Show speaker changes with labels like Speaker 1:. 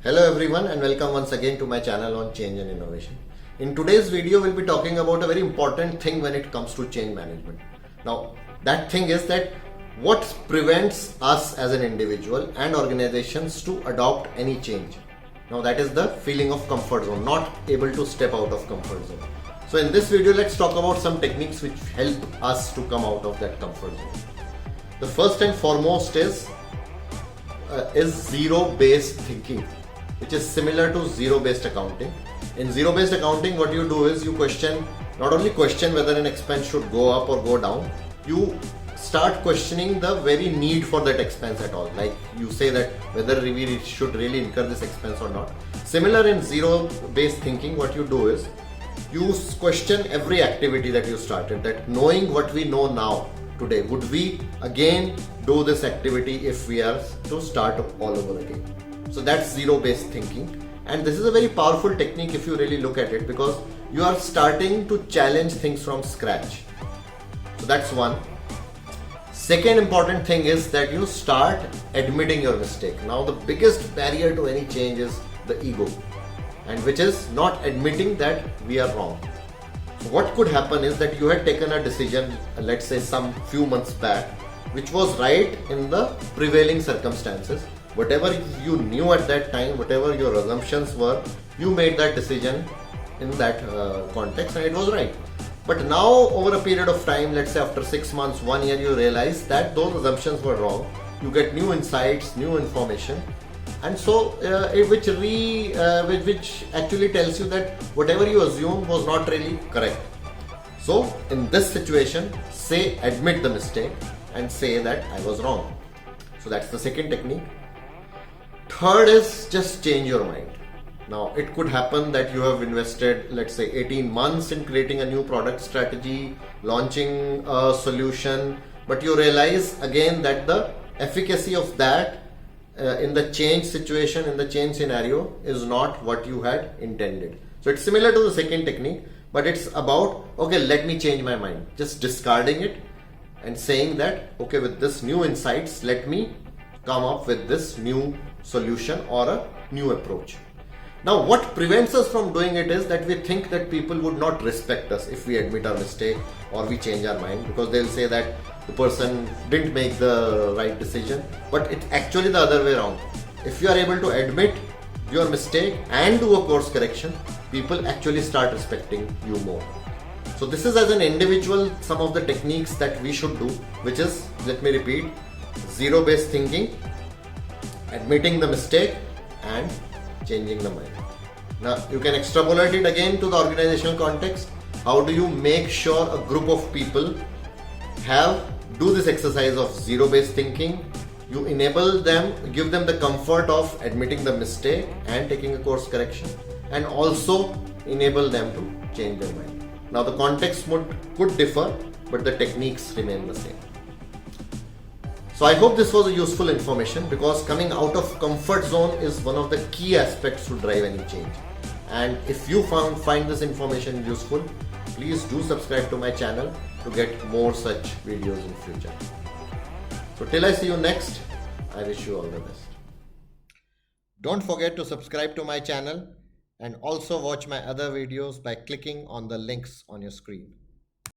Speaker 1: Hello everyone and welcome once again to my channel on change and innovation. In today's video we'll be talking about a very important thing when it comes to change management. Now that thing is that what prevents us as an individual and organizations to adopt any change. Now that is the feeling of comfort zone, not able to step out of comfort zone. So in this video let's talk about some techniques which help us to come out of that comfort zone. The first and foremost is zero-based thinking, which is similar to zero-based accounting. In zero-based accounting, what you do is you not only question whether an expense should go up or go down, you start questioning the very need for that expense at all. Like you say that whether we should really incur this expense or not. Similar in zero-based thinking, what you do is you question every activity that you started, that knowing what we know now today, would we again do this activity if we are to start all over again? So that's zero-based thinking, and this is a very powerful technique if you really look at it, because you are starting to challenge things from scratch. So that's one. Second important thing is that you start admitting your mistake. Now the biggest barrier to any change is the ego, and which is not admitting that we are wrong. So what could happen is that you had taken a decision, let's say some few months back, which was right in the prevailing circumstances. Whatever you knew at that time, whatever your assumptions were, you made that decision in that context and it was right. But now over a period of time, let's say after 6 months, 1 year, you realize that those assumptions were wrong. You get new insights, new information, and so which actually tells you that whatever you assumed was not really correct. So in this situation, admit the mistake and say that I was wrong. So that's the second technique. Third is just change your mind. Now it could happen that you have invested, let's say 18 months in creating a new product strategy, launching a solution, but you realize again that the efficacy of that in the change situation, in the change scenario, is not what you had intended. So it's similar to the second technique, but it's about, okay, let me change my mind, just discarding it and saying that, okay, with this new insights, let me come up with this new solution or a new approach. Now what prevents us from doing it is that we think that people would not respect us if we admit our mistake or we change our mind, because they'll say that the person didn't make the right decision. But it's actually the other way around. If you are able to admit your mistake and do a course correction, people actually start respecting you more. So this is, as an individual, some of the techniques that we should do, which is, let me repeat, zero-based thinking, admitting the mistake, and changing the mind. Now you can extrapolate it again to the organizational context. How do you make sure a group of people do this exercise of zero-based thinking? You enable them, give them the comfort of admitting the mistake and taking a course correction, and also enable them to change their mind. Now the context could differ, but the techniques remain the same. So I hope this was a useful information, because coming out of comfort zone is one of the key aspects to drive any change. And if you find this information useful, please do subscribe to my channel to get more such videos in future. So till I see you next, I wish you all the best. Don't forget to subscribe to my channel and also watch my other videos by clicking on the links on your screen.